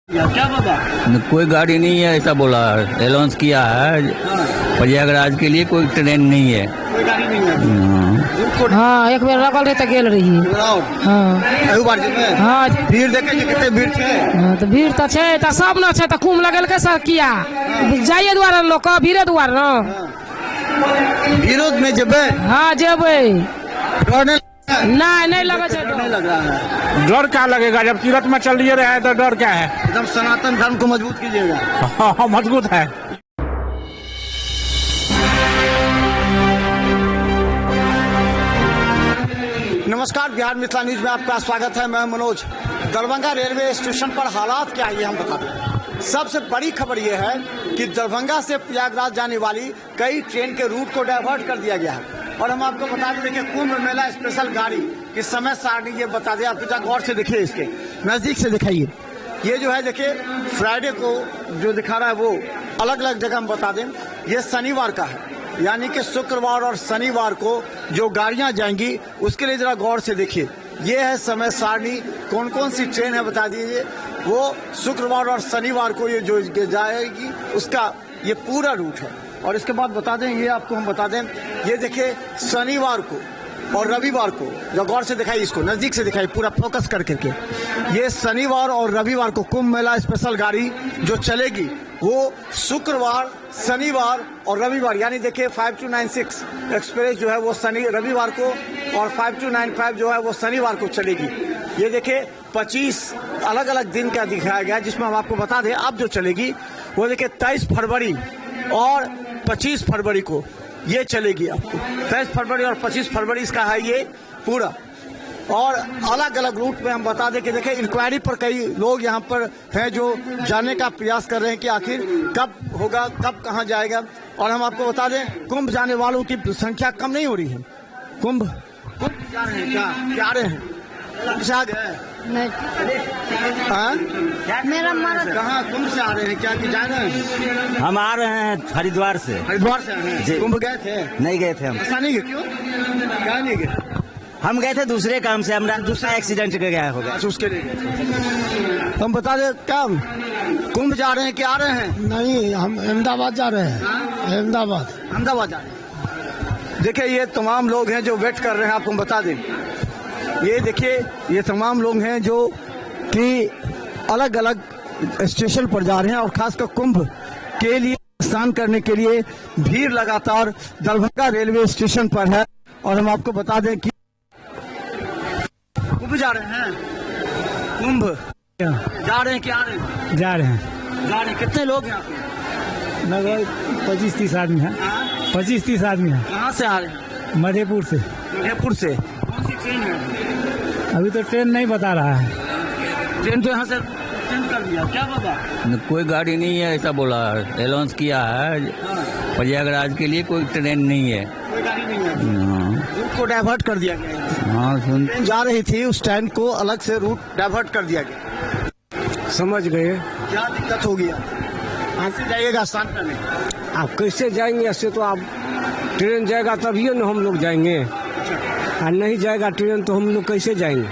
क्या पता? कोई गाड़ी नहीं है ऐसा बोला, अनाउंस किया है। प्रयागराज के लिए कोई ट्रेन नहीं है। कोई गाड़ी नहीं है। हाँ, एक बेर लगल रही तो गेल रही। हाँ हाँ भीड़ देखे कितने भीड़ थे। हाँ, तो भीड़ तो छै तो सब न छै तो कुम लगल के सर किया जाइए द्वारा लोग का भीड़े द्वारा न विरोध में जेबे। हाँ जेबै डर नहीं लगे छै डर। नहीं लग रहा है। डर क्या लगेगा जब तीरथ में चल लिए रहे हैं तो डर क्या है। एकदम सनातन धर्म को मजबूत कीजिएगा। हाँ, मजबूत है। नमस्कार, बिहार मिथिला न्यूज में आपका स्वागत है। मैं मनोज। दरभंगा रेलवे स्टेशन पर हालात क्या है ये हम बता दें। सबसे बड़ी खबर यह है कि दरभंगा से प्रयागराज जाने वाली कई ट्रेन के रूट को डाइवर्ट कर दिया गया है। और हम आपको बता दें, देखिए कुंभ मेला स्पेशल गाड़ी की समय सारणी ये बता दें। आप गौर से देखिए, इसके नजदीक से दिखाइए। ये जो है देखिए फ्राइडे को जो दिखा रहा है वो अलग अलग जगह हम बता दें। ये शनिवार का है, यानी कि शुक्रवार और शनिवार को जो गाड़ियां जाएंगी उसके लिए जरा गौर से देखिए। ये है समय सारणी, कौन कौन सी ट्रेन है बता दीजिए। वो शुक्रवार और शनिवार को ये जो जाएगी उसका ये पूरा रूट है। और इसके बाद बता दें, ये आपको हम बता दें, ये देखिए शनिवार को और रविवार को जो गौर से दिखाई, इसको नजदीक से दिखाई पूरा फोकस कर करके। ये शनिवार और रविवार को कुंभ मेला स्पेशल गाड़ी जो चलेगी वो शुक्रवार, शनिवार और रविवार, यानी देखिए 5296 एक्सप्रेस जो है वो रविवार को और 5295 जो है वो शनिवार को चलेगी। ये देखिए 25 अलग अलग दिन का दिखाया गया है, जिसमें हम आपको बता दें अब जो चलेगी वो देखिए 23 फरवरी और 25 फरवरी को ये चलेगी। आपको 23 फरवरी और 25 फरवरी इसका है ये पूरा। और अलग अलग रूट में हम बता दें कि देखिए इंक्वायरी पर कई लोग यहाँ पर हैं जो जानने का प्रयास कर रहे हैं कि आखिर कब होगा, कब कहाँ जाएगा। और हम आपको बता दें कुंभ जाने वालों की संख्या कम नहीं हो रही है। कुंभ जा रहे हैं, क्या आ रहे हैं? कुंभ से आ गए? मेरा मर्द कहाँ कुंभ से आ रहे हैं? क्या जा रहे हैं? हम आ रहे हैं हरिद्वार से। हरिद्वार से आ रहे हैं। कुंभ गए थे? नहीं गए थे हम। ऐसा नहीं गए? क्यों क्या नहीं गए? हम गए थे दूसरे काम से, हमारा दूसरा एक्सीडेंट गया होगा। अच्छा, उसके लिए हम बता दें क्या कुंभ जा रहे हैं कि आ रहे हैं? नहीं, हम अहमदाबाद जा रहे हैं। अहमदाबाद अहमदाबाद जा रहे हैं। देखिए ये तमाम लोग हैं जो वेट कर रहे हैं। आपको बता दें, ये देखिए ये तमाम लोग हैं जो कि अलग अलग स्टेशन पर जा रहे हैं और खासकर कुंभ के लिए स्नान करने के लिए भीड़ लगातार दरभंगा रेलवे स्टेशन पर है। और हम आपको बता दें कि कुंभ जा रहे हैं। कुंभ जा रहे हैं कि आ रहे हैं? जा रहे हैं। जा रहे हैं। कितने लोग हैं यहाँ पे? लगभग 25-30 आदमी है। 25-30 आदमी है। कहाँ से आ रहे हैं? मधेपुर से। मधेपुर से। कौन सी ट्रेन है? अभी तो ट्रेन नहीं बता रहा है। ट्रेन तो यहाँ से चेंज कर दिया, क्या पता? कोई गाड़ी नहीं है ऐसा बोला, अनाउंस किया है। प्रयागराज के लिए कोई ट्रेन नहीं है। कोई गाड़ी नहीं है। रूट को डाइवर्ट कर दिया गया है। हाँ सुन, ट्रेन जा रही थी, उस ट्रेन को अलग से रूट डाइवर्ट कर दिया गया। समझ गए। क्या दिक्कत होगी? यहाँ से जाइएगा स्नान करने? आप कैसे जाएंगे? ऐसे तो आप ट्रेन जाएगा तभी ना हम लोग जाएंगे, और नहीं जाएगा ट्रेन तो हम लोग कैसे जाएंगे?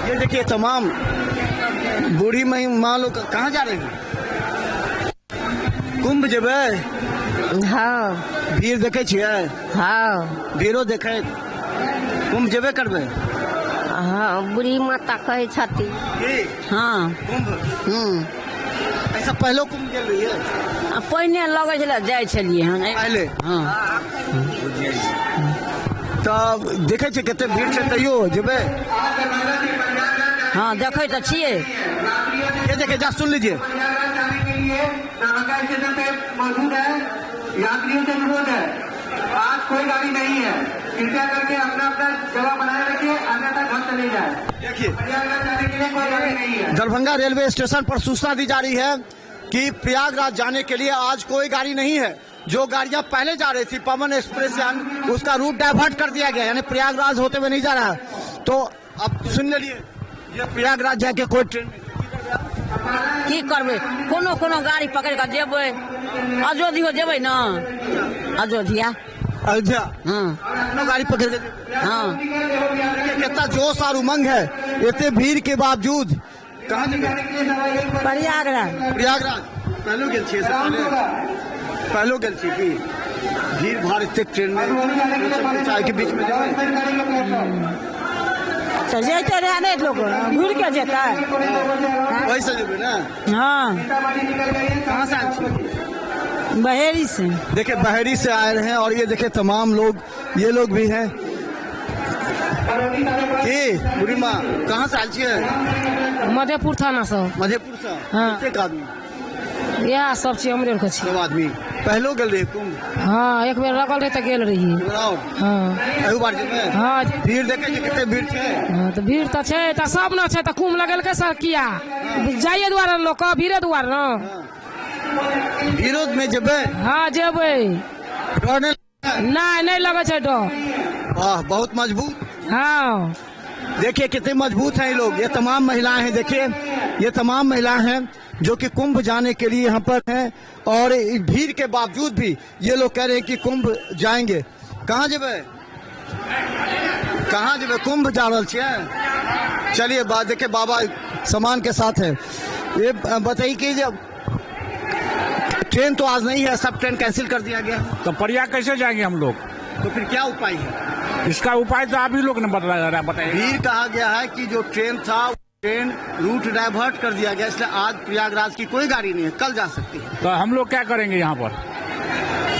ये देखिए तमाम बूढ़ी माँ लोग कहाँ जा रहे हैं? कुंभ जेबे। हाँ भीड़ देखे छियै? हाँ भीड़ो देखे। कुंभ जेबे करबे? हाँ बुढ़ी माता कहे छथी। हाँ कुंभ ऐसा पहले कुंभ गेल रही है? पहिने लगे छलै जाइ छलियै हन पहले। हाँ तब देखे छे कते भीड़ छै, तैयो जेबे? हाँ देखे तो छियै। ये देखे, जा सुन लीजिए। मौजूद है, यात्रियों से अनुरोध है, आज कोई गाड़ी नहीं है, कृपया करके अपना अपना जगह बनाए रखिए, अन्यथा घर चले जाए। देखिए प्रयागराज जाने के लिए कोई गाड़ी नहीं है। दरभंगा रेलवे स्टेशन पर सूचना दी जा रही है कि प्रयागराज जाने के लिए आज कोई गाड़ी नहीं है। जो गाड़ियां पहले जा रही थी पवन एक्सप्रेस उसका रूट डाइवर्ट कर दिया गया, यानी प्रयागराज होते हुए नहीं जा रहा। तो अब सुन लीजिए, ये प्रयागराज जाके कोई ट्रेन की करबे, कोनो कोनो गाड़ी पकड़ कर जेबै। अयोध्या जेबै ना, अयोध्या। अयोध्या हाँ गाड़ी पकड़ के। हाँ कितना जोश और उमंग है। इतने भीड़ के बावजूद कहाँ जगह प्रयागराज प्रयागराज पहलो गेल छियै से पहलो गेल छियै कि भीड़ भाड़ एते ट्रेन में चाय के बीच में जेबै तो जैते रहे नहीं लोग घूर के जेता वही से जेबै ना। हाँ कहाँ से आए छियै? बहेरी से देखिए बहेरी से आए हैं और ये देखिए तमाम लोग ये लोग भी हैं। की बुढ़ी माँ कहाँ से आयल छियै? मधेपुर थाना से मधेपुर से। हाँ। कतेक आदमी? यह सब चीज हमरे के छी। सब आदमी पहलो गेल रहे कुंभ हाँ एक बेर लगल रहे तो गेल रही। बताओ हाँ एहू बार जेबै। हाँ भीड़ देखे छी कते भीड़ छै। हाँ, तो भीड़ तो छै तो सब न छै तो कुम लगल के सर किया जाइए द्वारा लोग भीड़े द्वारा न। विरोध में जेबै हाँ जेबै डर नहीं लगता? नहीं लगे छै डर। वाह बहुत मजबूत। हाँ देखिए कितने मजबूत हैं ये लोग। ये तमाम महिलाएं हैं देखिए ये तमाम महिलाएं हैं जो कि कुंभ जाने के लिए यहाँ पर हैं और भीड़ के बावजूद भी ये लोग कह रहे हैं कि कुंभ जाएंगे। कहाँ जेबै कहाँ जेबै कुंभ जा रहल छियै। चलिए देखिए बाबा सामान के साथ है। ये बताइए कि जब ट्रेन तो आज नहीं है सब ट्रेन कैंसिल कर दिया गया तो प्रयाग कैसे जाएंगे हम लोग? तो फिर क्या उपाय है? इसका उपाय तो आप ही लोग ने बताइए। भीड़ कहा गया है कि जो ट्रेन था ट्रेन रूट डाइवर्ट कर दिया गया इसलिए आज प्रयागराज की कोई गाड़ी नहीं है कल जा सकती है। तो हम लोग क्या करेंगे यहाँ पर?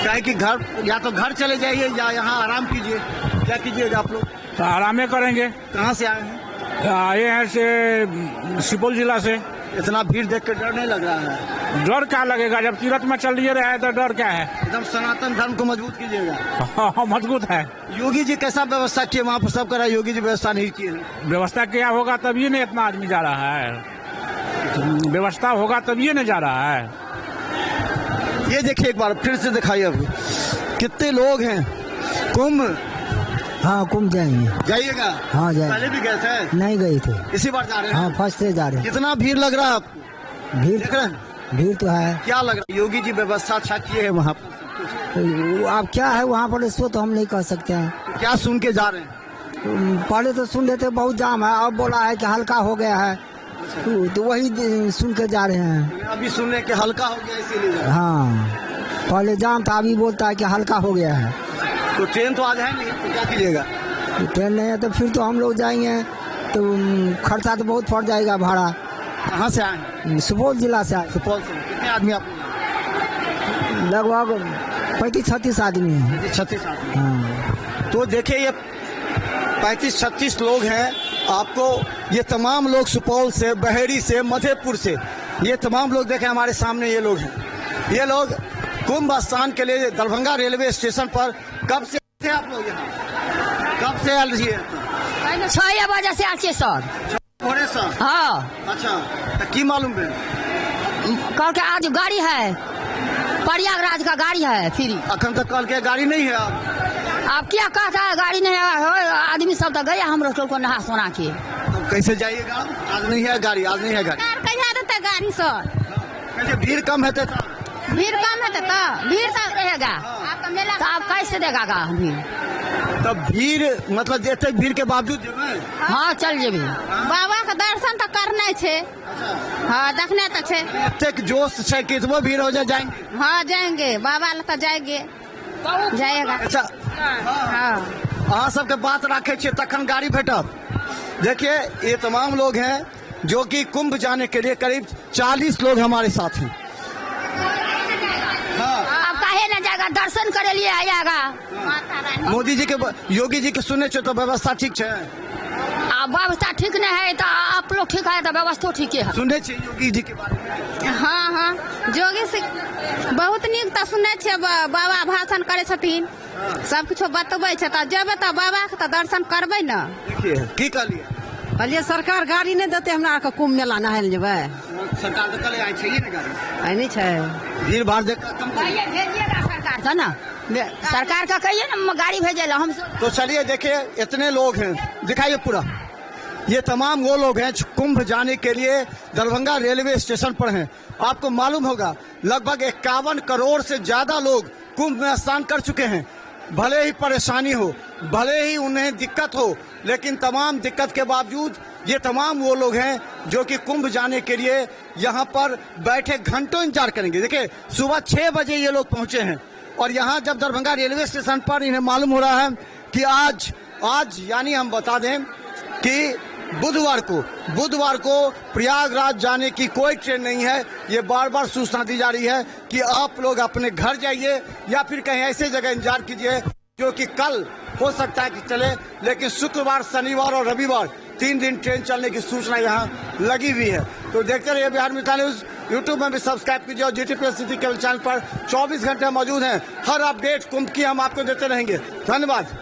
क्या है कि घर या तो घर चले जाइए या यहाँ आराम कीजिए। क्या कीजिएगा आप लोग? तो आरामे करेंगे। कहाँ से आए हैं? आए हैं से सुपौल जिला से। इतना भीड़ देख कर डर नहीं लग रहा है? डर क्या लगेगा जब तीरथ में चल लिए रहे तो डर क्या है? एकदम सनातन धर्म को मजबूत कीजिएगा। हाँ, मजबूत है। योगी जी कैसा व्यवस्था किए वहाँ पर सब करा योगी जी व्यवस्था नहीं किए। व्यवस्था क्या होगा तभी नहीं इतना आदमी जा रहा है। व्यवस्था होगा तभी नहीं जा रहा है। ये देखिए एक बार फिर से दिखाइए अब कितने लोग हैं। कुंभ हाँ कुंभ जाएंगे। जाइएगा? हाँ जाएंगे। पहले भी गए थे? नहीं गए थे इसी बार जा रहे हैं? हाँ फर्स्ट से जा रहे कितना भीड़ लग रहा है आपको? हैं। भीड़ देख रहे हैं भीड़ तो है। क्या लग रहा है? योगी जी व्यवस्था अच्छा किए है वहाँ पर। अब क्या है वहाँ पर इसको तो हम नहीं कह सकते हैं। क्या सुन के जा रहे हैं? पहले तो सुन लेते बहुत जाम है अब बोला है कि हल्का हो गया है तो वही सुन के जा रहे हैं। अभी सुनने के हल्का हो गया इसीलिए। हाँ पहले जाम था अभी बोलता है कि हल्का हो गया है। तो ट्रेन तो आज है नहीं तो क्या कीजिएगा? ट्रेन नहीं है तो फिर तो हम लोग जाएंगे तो खर्चा तो बहुत पड़ जाएगा भाड़ा। कहाँ से आए हैं? सुपौल जिला से आए सुपौल से। कितने आदमी आप लोग? लगभग 35-36 आदमी हैं। 36 आदमी। हाँ तो देखिए ये 35-36 लोग हैं। आपको ये तमाम लोग सुपौल से बहेरी से मधेपुर से ये तमाम लोग देखें हमारे सामने ये लोग हैं। ये लोग कुंभ स्नान के लिए दरभंगा रेलवे स्टेशन पर कब से थे आप लोग यहाँ? कब से आए रहिए? 6 बजे से आके सर। भोरे से? हाँ अच्छा तो की मालूम है? कल के आज गाड़ी है प्रयागराज का गाड़ी है फ्री। अखन तक कल के गाड़ी नहीं है। आप क्या कहता है गाड़ी नहीं है? आदमी सब तो गया हम लोग को नहा सोना के। अब कैसे जाइएगा? आज नहीं है गाड़ी। आज नहीं है गाड़ी। कहिया देते गाड़ी सर? कहते भीड़ कम है तो भीड़ कम है तो भीड़ तो रहेगा। आपका मेला तो आप कैसे देगा भीड़? तब भीड़ मतलब जैसे भीड़ के बावजूद जेबै? हाँ चल जेबी। बाबा का दर्शन तो करना है। हाँ देखने तो छे। एतेक जोश है कितनो भीड़ हो जाएंगे। हाँ जाएंगे बाबा तो जाएंगे जाएगा। अच्छा हाँ अहाँ सबके बात रखे छियै तखन गाड़ी भेटत। देखिए ये तमाम लोग हैं जो कि कुंभ जाने के लिए करीब 40 लोग हमारे साथ हैं। अब काहे न जाएगा दर्शन करे लिए आएगा। मोदी जी के योगी जी के सुने छो तो व्यवस्था ठीक है? व्यवस्था ठीक नहीं है तो आप लोग ठीक है तो व्यवस्था ठीक है। सुने छे योगी जी के बारे में? हाँ हाँ जोगी से बहुत नीक तो सुने छे। बाबा भाषण करे छथिन सब कुछ बतबे छे तो जेबे तो बाबा के तो दर्शन करबे न। देखिए की कहलिए? कहलिए सरकार गाड़ी नहीं देते हमरा के कुंभ मेला नहायल जेबै। सरकार तो कल आई छे ना गाड़ी। आई नहीं छे भीड़ भाड़ देख कम करिए। भेजिएगा सरकार का ना सरकार का कहिए ना गाड़ी भेजे ला हम। तो चलिए देखिए इतने लोग हैं दिखाइए पूरा। ये तमाम वो लोग हैं जो कुंभ जाने के लिए दरभंगा रेलवे स्टेशन पर हैं। आपको मालूम होगा लगभग 51 करोड़ से ज्यादा लोग कुंभ में स्नान कर चुके हैं। भले ही परेशानी हो भले ही उन्हें दिक्कत हो लेकिन तमाम दिक्कत के बावजूद ये तमाम वो लोग हैं जो कि कुंभ जाने के लिए यहाँ पर बैठे घंटों इंतजार करेंगे। देखिए सुबह 6 बजे ये लोग पहुंचे हैं और यहाँ जब दरभंगा रेलवे स्टेशन पर इन्हें मालूम हो रहा है कि आज यानी हम बता दें कि बुधवार को प्रयागराज जाने की कोई ट्रेन नहीं है। ये बार बार सूचना दी जा रही है कि आप लोग अपने घर जाइए या फिर कहीं ऐसी जगह इंतजार कीजिए जो कि कल हो सकता है कि चले, लेकिन शुक्रवार, शनिवार और रविवार 3 दिन ट्रेन चलने की सूचना यहाँ लगी हुई है। तो देखते रहिए बिहार मिथिला न्यूज। यूट्यूब में भी सब्सक्राइब कीजिए और GTPS सिटी केबल चैनल पर 24 घंटे मौजूद हैं। हर अपडेट कुंभ की हम आपको देते रहेंगे। धन्यवाद।